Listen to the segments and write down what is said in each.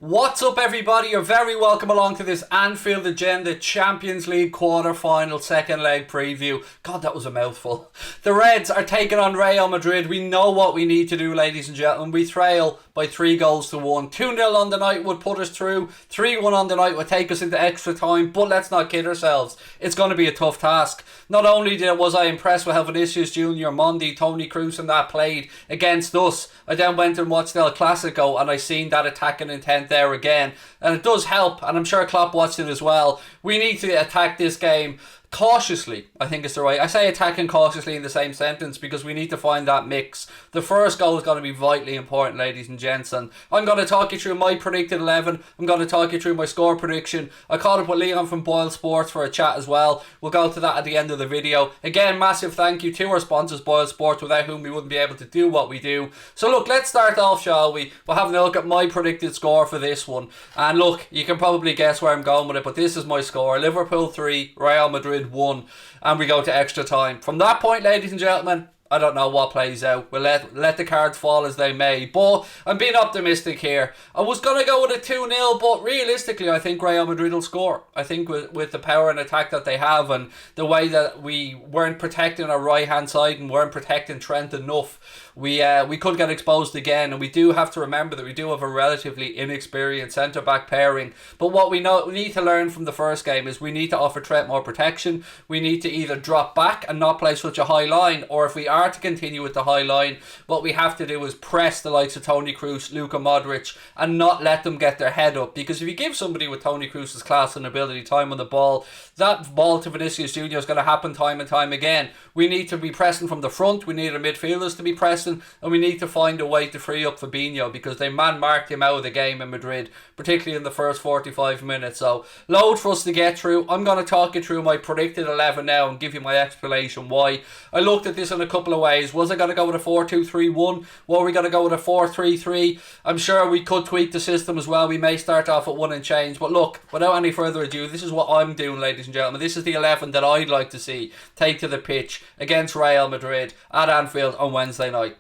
What's up, everybody? You're very welcome along to this Anfield Agenda Champions League quarter-final second leg preview. God, that was a mouthful. The Reds are taking on Real Madrid. We know what we need to do, ladies and gentlemen. We trail by 3-1. 2-0 on the night would put us through. 3-1 on the night would take us into extra time. But let's not kid ourselves. It's going to be a tough task. Not only was I impressed with how Vinicius Junior, Mondi, Toni Kroos and that played against us, I then went and watched El Clasico and I seen that attacking intent there again, and it does help, and I'm sure Klopp watched it as well. We need to attack this game cautiously, I think is the right. I say attacking cautiously in the same sentence because we need to find that mix. The first goal is going to be vitally important, ladies and gents, and I'm going to talk you through my predicted 11. I'm going to talk you through my score prediction. I caught up with Leon from BoyleSports for a chat as well. We'll go to that at the end of the video. Again, massive thank you to our sponsors, BoyleSports, without whom we wouldn't be able to do what we do. So look, let's start off, shall we? We're having a look at my predicted score for this one, and look, you can probably guess where I'm going with it, but this is my score. Liverpool 3, Real Madrid 1, and we go to extra time. From that point, ladies and gentlemen, I don't know what plays out. We'll let the cards fall as they may. But I'm being optimistic here. I was going to go with a 2-0, but realistically, I think Real Madrid will score. I think with the power and attack that they have and the way that we weren't protecting our right-hand side and weren't protecting Trent enough, we could get exposed again. And we do have to remember that we do have a relatively inexperienced centre-back pairing. But what we need to learn from the first game is we need to offer Trent more protection. We need to either drop back and not play such a high line, or if we are to continue with the high line, what we have to do is press the likes of Toni Kroos, Luka Modric, and not let them get their head up. Because if you give somebody with Toni Kroos' class and ability time on the ball, that ball to Vinicius Junior is going to happen time and time again. We need to be pressing from the front, we need our midfielders to be pressing, and we need to find a way to free up Fabinho because they man-marked him out of the game in Madrid, particularly in the first 45 minutes. So, load for us to get through. I'm going to talk you through my predicted 11 now and give you my explanation why. I looked at this in a couple of ways. Was I going to go with a 4-2-3-1? Were we going to go with a 4-3-3? I'm sure we could tweak the system as well. We may start off at one and change. But look, without any further ado, this is what I'm doing, ladies and gentlemen. This is the 11 that I'd like to see take to the pitch against Real Madrid at Anfield on Wednesday night.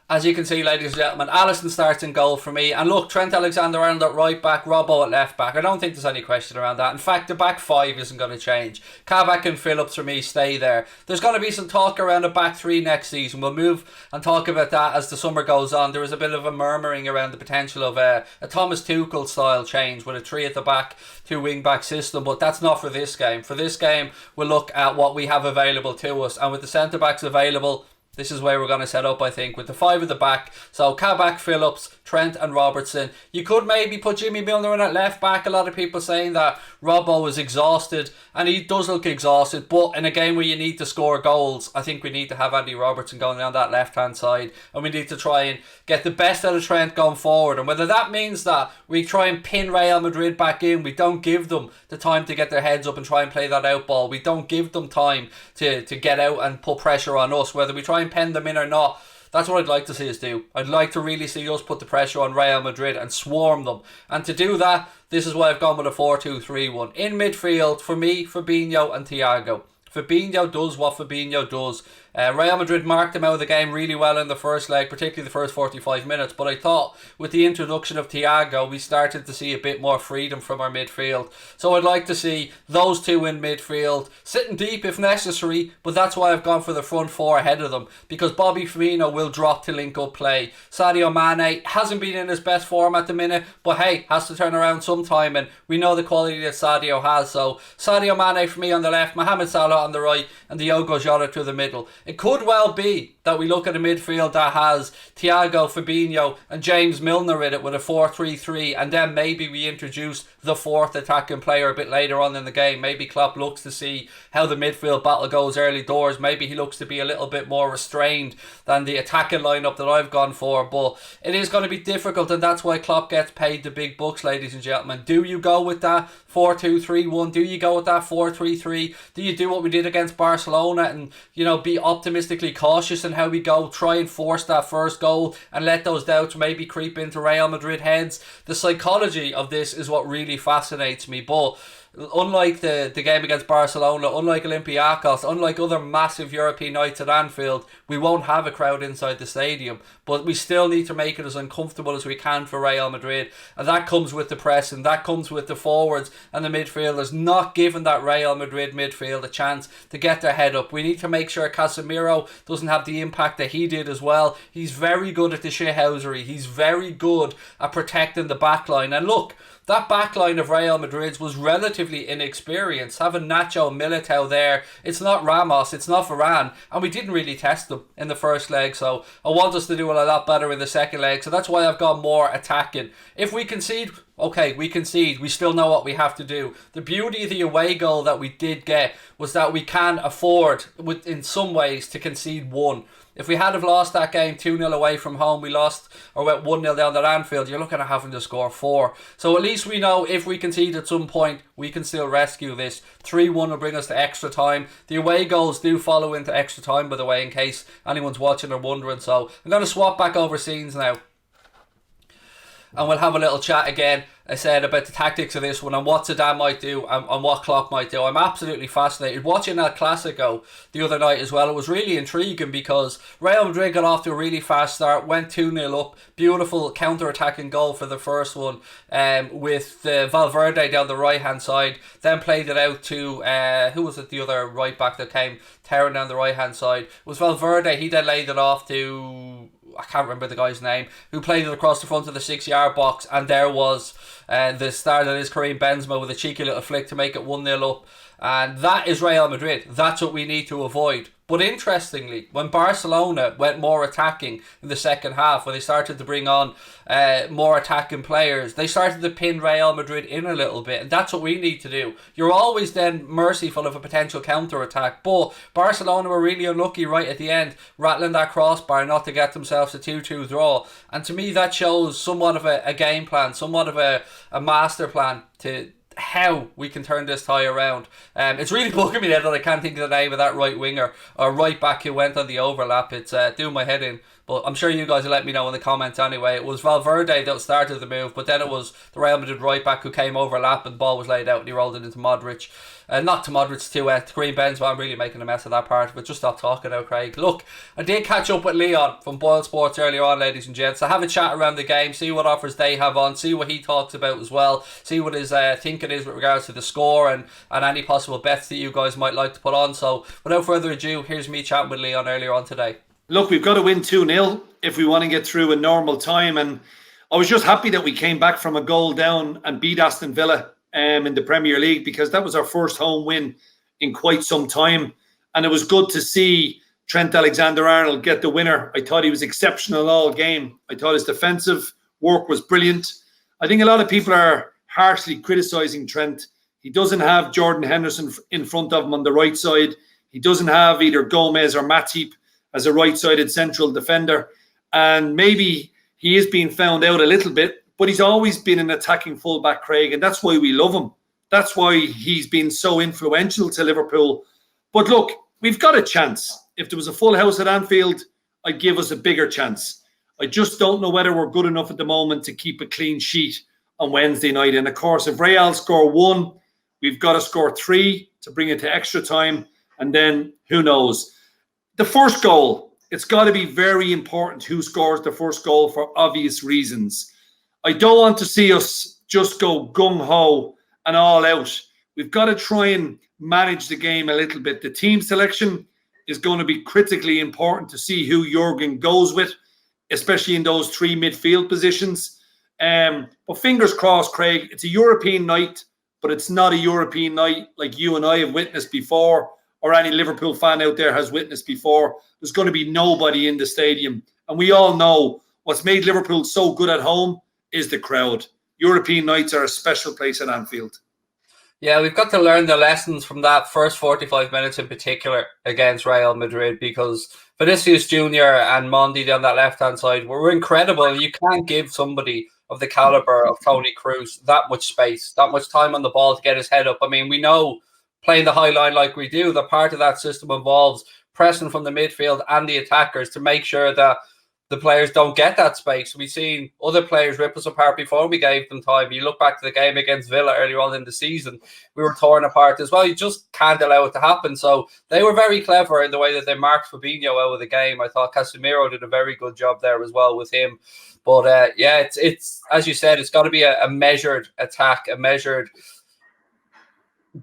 As you can see, ladies and gentlemen, Alisson starts in goal for me. And look, Trent Alexander-Arnold at right back, Robbo at left back. I don't think there's any question around that. In fact, the back five isn't going to change. Kabak and Phillips for me stay there. There's going to be some talk around a back three next season. We'll move and talk about that as the summer goes on. There is a bit of a murmuring around the potential of a Thomas Tuchel style change with a three at the back, two wing back system. But that's not for this game. For this game, we'll look at what we have available to us. And with the centre backs available, this is where we're going to set up, I think, with the five at the back. So, Kabak, Phillips, Trent and Robertson. You could maybe put Jimmy Milner in at left back. A lot of people saying that Robbo is exhausted, and he does look exhausted. But in a game where you need to score goals, I think we need to have Andy Robertson going down that left-hand side. And we need to try and get the best out of Trent going forward. And whether that means that we try and pin Real Madrid back in, we don't give them the time to get their heads up and try and play that out ball. We don't give them time to get out and put pressure on us. Whether we try and pen them in or not, that's what I'd like to see us do. I'd like to really see us put the pressure on Real Madrid and swarm them. And to do that, this is why I've gone with a 4-2-3-1. In midfield, for me, Fabinho and Thiago. Fabinho does what Fabinho does. Real Madrid marked him out of the game really well in the first leg, particularly the first 45 minutes. But I thought with the introduction of Thiago, we started to see a bit more freedom from our midfield. So I'd like to see those two in midfield, sitting deep if necessary. But that's why I've gone for the front four ahead of them, because Bobby Firmino will drop to link up play. Sadio Mane hasn't been in his best form at the minute, but hey, has to turn around sometime, and we know the quality that Sadio has. So Sadio Mane for me on the left, Mohamed Salah on the right, and Diogo Jota to the middle. It could well be that we look at a midfield that has Thiago, Fabinho and James Milner in it with a 4-3-3, and then maybe we introduce the fourth attacking player a bit later on in the game. Maybe Klopp looks to see how the midfield battle goes early doors. Maybe he looks to be a little bit more restrained than the attacking lineup that I've gone for. But it is going to be difficult, and that's why Klopp gets paid the big bucks, ladies and gentlemen. Do you go with that 4-2-3-1? Do you go with that 4-3-3? Do you do what we did against Barcelona and, be optimistically cautious in how we go, try and force that first goal and let those doubts maybe creep into Real Madrid heads? The psychology of this is what really fascinates me. But unlike the game against Barcelona, unlike Olympiacos, unlike other massive European nights at Anfield, we won't have a crowd inside the stadium. But we still need to make it as uncomfortable as we can for Real Madrid. And that comes with the press, and that comes with the forwards and the midfielders not giving that Real Madrid midfield a chance to get their head up. We need to make sure Casemiro doesn't have the impact that he did as well. He's very good at the shithousery. He's very good at protecting the backline. And look, that backline of Real Madrid's was relatively inexperienced. Having Nacho and Militao there, it's not Ramos, it's not Varane, and we didn't really test them in the first leg, so I want us to do a lot better in the second leg, so that's why I've gone more attacking. If we concede, okay, we concede, we still know what we have to do. The beauty of the away goal that we did get was that we can afford, in some ways, to concede one. If we had have lost that game 2-0 away from home, we lost or went 1-0 down at Anfield, you're looking at having to score 4. So at least we know if we concede at some point, we can still rescue this. 3-1 will bring us to extra time. The away goals do follow into extra time, by the way, in case anyone's watching or wondering. So I'm going to swap back over scenes now, and we'll have a little chat again, I said, about the tactics of this one and what Zidane might do and what Klopp might do. I'm absolutely fascinated. Watching that Clasico the other night as well, it was really intriguing because Real Madrid got off to a really fast start, went 2-0 up, beautiful counter-attacking goal for the first one, with Valverde down the right-hand side, then played it out to, who was it, the other right-back that came tearing down the right-hand side? It was Valverde. He then laid it off to, I can't remember the guy's name, who played it across the front of the 6-yard box, and there was the star that is Karim Benzema with a cheeky little flick to make it 1-0 up. And that is Real Madrid. That's what we need to avoid. But interestingly, when Barcelona went more attacking in the second half, when they started to bring on more attacking players, they started to pin Real Madrid in a little bit, and that's what we need to do. You're always then merciful of a potential counter-attack, but Barcelona were really unlucky right at the end, rattling that crossbar not to get themselves a 2-2 draw. And to me, that shows somewhat of a game plan, somewhat of a master plan to how we can turn this tie around. It's really bugging me now that I can't think of the name of that right winger or right back who went on the overlap. It's doing my head in, but I'm sure you guys will let me know in the comments anyway. It was Valverde that started the move, but then it was the Real Madrid right back who came overlap and the ball was laid out and he rolled it into Modric. Not to Modric, to Karim Benzema. I'm really making a mess of that part of it. Just stop talking now, Craig. Look, I did catch up with Leon from BoyleSports earlier on, ladies and gents. So have a chat around the game, see what offers they have on, see what he talks about as well, see what his thinking is with regards to the score and any possible bets that you guys might like to put on. So without further ado, here's me chatting with Leon earlier on today. Look, we've got to win 2-0 if we want to get through in normal time. And I was just happy that we came back from a goal down and beat Aston Villa in the Premier League, because that was our first home win in quite some time. And it was good to see Trent Alexander-Arnold get the winner. I thought he was exceptional all game. I thought his defensive work was brilliant. I think a lot of people are harshly criticising Trent. He doesn't have Jordan Henderson in front of him on the right side. He doesn't have either Gomez or Matip as a right-sided central defender. And maybe he is being found out a little bit, but he's always been an attacking fullback, Craig, and that's why we love him. That's why he's been so influential to Liverpool. But look, we've got a chance. If there was a full house at Anfield, I'd give us a bigger chance. I just don't know whether we're good enough at the moment to keep a clean sheet on Wednesday night. And of course, if Real score 1, we've got to score 3 to bring it to extra time. And then who knows? The first goal, it's got to be very important who scores the first goal for obvious reasons. I don't want to see us just go gung-ho and all out. We've got to try and manage the game a little bit. The team selection is going to be critically important to see who Jurgen goes with, especially in those 3 midfield positions. But fingers crossed, Craig, it's a European night, but it's not a European night like you and I have witnessed before, or any Liverpool fan out there has witnessed before. There's going to be nobody in the stadium. And we all know what's made Liverpool so good at home is the crowd. European nights are a special place at Anfield. Yeah, we've got to learn the lessons from that first 45 minutes in particular against Real Madrid, because Vinicius Jr. and Mendy down that left-hand side were incredible. You can't give somebody of the caliber of Toni Kroos that much space, that much time on the ball to get his head up. I mean, we know playing the high line like we do, that part of that system involves pressing from the midfield and the attackers to make sure that the players don't get that space. We've seen other players rip us apart before we gave them time. You look back to the game against Villa earlier on in the season, we were torn apart as well. You just can't allow it to happen. So they were very clever in the way that they marked Fabinho out of the game. I thought Casemiro did a very good job there as well with him. But yeah, it's as you said, it's got to be a measured attack, a measured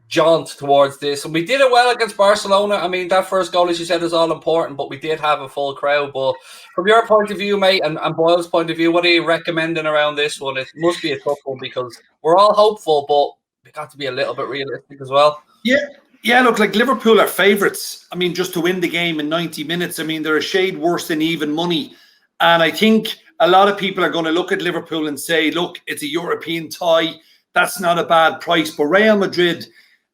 jaunt towards this. And we did it well against Barcelona. I mean, that first goal, as you said, is all important, but we did have a full crowd. But from your point of view, mate, and Boyle's point of view, what are you recommending around this one? It must be a tough one because we're all hopeful, but we got to be a little bit realistic as well. Yeah, look, like Liverpool are favourites. I mean, just to win the game in 90 minutes, I mean, they're a shade worse than even money. And I think a lot of people are going to look at Liverpool and say, look, it's a European tie. That's not a bad price. But Real Madrid,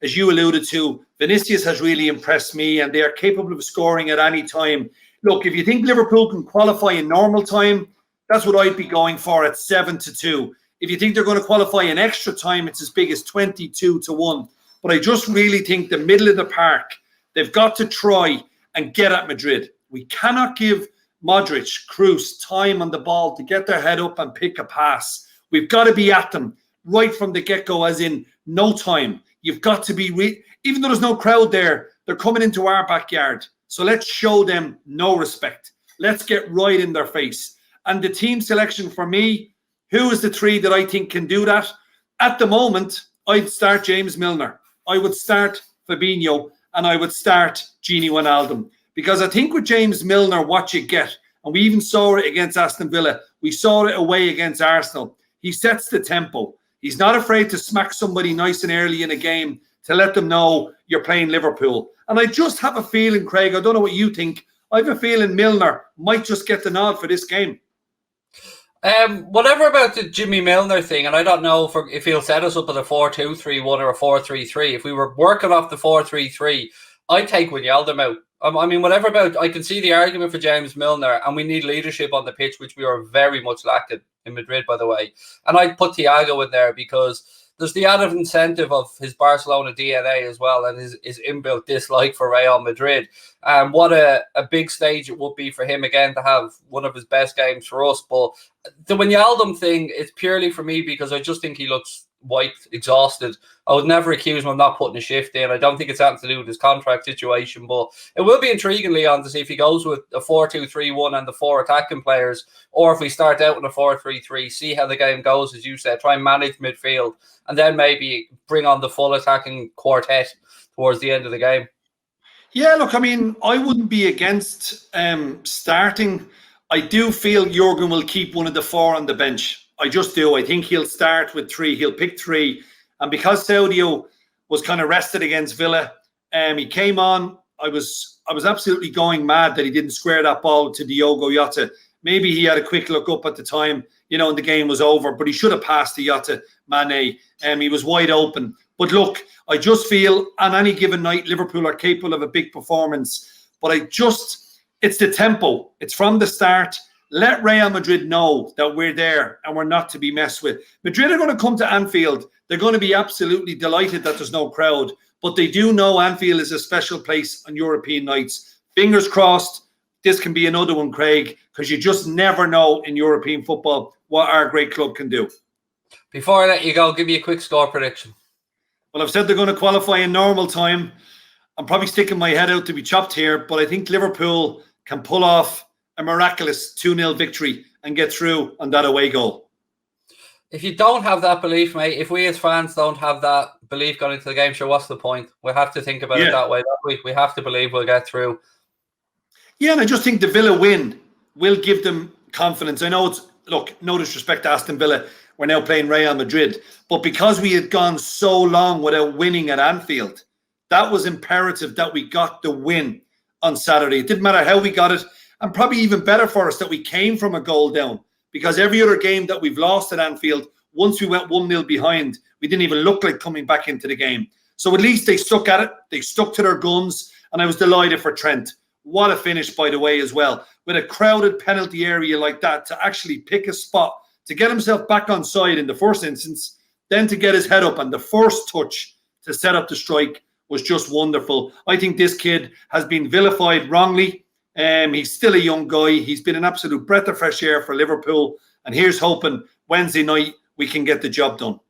as you alluded to, Vinicius has really impressed me, and they are capable of scoring at any time. Look, if you think Liverpool can qualify in normal time, that's what I'd be going for at 7-2. If you think they're going to qualify in extra time, it's as big as 22-1. But I just really think the middle of the park, they've got to try and get at Madrid. We cannot give Modric, Kroos time on the ball to get their head up and pick a pass. We've got to be at them right from the get-go, as in no time. You've got to be, even though there's no crowd there, they're coming into our backyard. So let's show them no respect. Let's get right in their face. And the team selection for me, who is the three that I think can do that? At the moment, I'd start James Milner. I would start Fabinho, and I would start Gini Wijnaldum. Because I think with James Milner, what you get, and we even saw it against Aston Villa, we saw it away against Arsenal, he sets the tempo. He's not afraid to smack somebody nice and early in a game to let them know you're playing Liverpool. And I just have a feeling, Craig, I don't know what you think, I have a feeling Milner might just get the nod for this game. Whatever about the Jimmy Milner thing, and I don't know if he'll set us up with a 4-2-3-1 or a 4-3-3. If we were working off the 4-3-3, I'd take Wijnaldum out. I mean, whatever about, I can see the argument for James Milner, and we need leadership on the pitch, which we are very much lacking in Madrid, by the way. And I'd put Thiago in there because there's the added incentive of his Barcelona DNA as well, and his inbuilt dislike for Real Madrid. What a big stage it would be for him again to have one of his best games for us. But the Wijnaldum thing, it's purely for me because I just think he looks wiped, exhausted. I would never accuse him of not putting a shift in. I don't think it's something to do with his contract situation, but it will be intriguing, Leon, to see if he goes with a 4-2-3-1 and the four attacking players, or if we start out in a 4-3-3, see how the game goes, as you said, try and manage midfield, and then maybe bring on the full attacking quartet towards the end of the game. Yeah, look, I mean, I wouldn't be against starting. I do feel Jurgen will keep one of the four on the bench. I just do. I think he'll start with three. He'll pick three. And because Saudio was kind of rested against Villa, he came on. I was absolutely going mad that he didn't square that ball to Diogo Jota. Maybe he had a quick look up at the time, and the game was over, but he should have passed to Jota Mane. He was wide open. But look, I just feel on any given night, Liverpool are capable of a big performance. But it's the tempo. It's from the start. Let Real Madrid know that we're there and we're not to be messed with. Madrid are going to come to Anfield. They're going to be absolutely delighted that there's no crowd. But they do know Anfield is a special place on European nights. Fingers crossed, this can be another one, Craig, because you just never know in European football what our great club can do. Before I let you go, give me a quick score prediction. Well, I've said they're going to qualify in normal time. I'm probably sticking my head out to be chopped here, but I think Liverpool can pull off a miraculous 2-0 victory and get through on that away goal. If you don't have that belief, mate, if we as fans don't have that belief going into the game, sure, what's the point? We have to think about it that way. We have to believe we'll get through. Yeah, and I just think the Villa win will give them confidence. I know no disrespect to Aston Villa, we're now playing Real Madrid, but because we had gone so long without winning at Anfield, that was imperative that we got the win on Saturday. It didn't matter how we got it. And probably even better for us that we came from a goal down, because every other game that we've lost at Anfield, once we went 1-0 behind, we didn't even look like coming back into the game. So at least they stuck at it. They stuck to their guns, and I was delighted for Trent. What a finish, by the way, as well. With a crowded penalty area like that, to actually pick a spot, to get himself back on side in the first instance, then to get his head up, and the first touch to set up the strike was just wonderful. I think this kid has been vilified wrongly. He's still a young guy. He's been an absolute breath of fresh air for Liverpool. And here's hoping Wednesday night we can get the job done.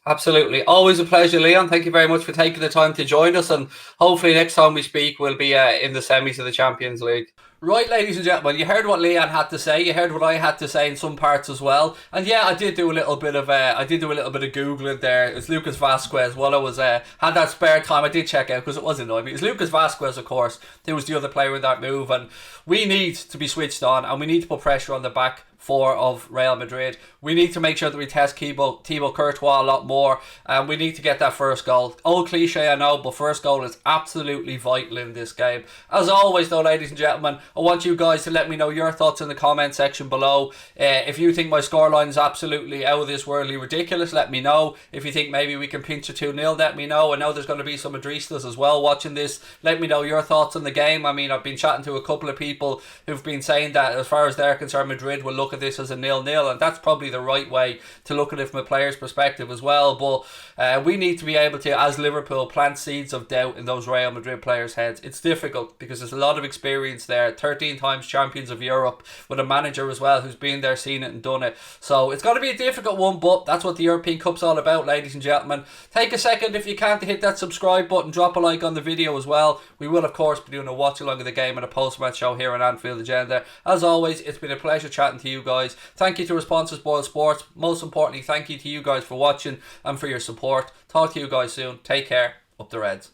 Absolutely. Always a pleasure, Leon. Thank you very much for taking the time to join us. And hopefully next time we speak, we'll be in the semis of the Champions League. Right, ladies and gentlemen, you heard what Leon had to say. You heard what I had to say in some parts as well. And yeah, I did do a little bit of Googling there. It was Lucas Vasquez. While I was had that spare time, I did check out because it was annoying me. It was Lucas Vasquez, of course, who was the other player in that move. And we need to be switched on, and we need to put pressure on the back four of Real Madrid. We need to make sure that we test Thibaut Courtois a lot more, and we need to get that first goal. Old cliche, I know, but first goal is absolutely vital in this game. As always though, ladies and gentlemen, I want you guys to let me know your thoughts in the comment section below. If you think my scoreline is absolutely out of this worldly ridiculous, let me know. If you think maybe we can pinch a 2-0, let me know. I know there's going to be some Madristas as well watching this. Let me know your thoughts on the game. I mean, I've been chatting to a couple of people who've been saying that as far as they're concerned, Madrid will look at this as a 0-0, and that's probably the right way to look at it from a player's perspective as well. But we need to be able to, as Liverpool, plant seeds of doubt in those Real Madrid players' heads. It's difficult because there's a lot of experience there. 13 times champions of Europe, with a manager as well who's been there, seen it and done it. So it's going to be a difficult one, but that's what the European Cup's all about, ladies and gentlemen. Take a second, if you can, to hit that subscribe button. Drop a like on the video as well. We will, of course, be doing a watch along of the game and a post-match show here on Anfield Agenda. As always, it's been a pleasure chatting to you guys. Thank you to our sponsors, BoyleSports. Most importantly, thank you to you guys for watching and for your support. Talk to you guys soon. Take care. Up the Reds.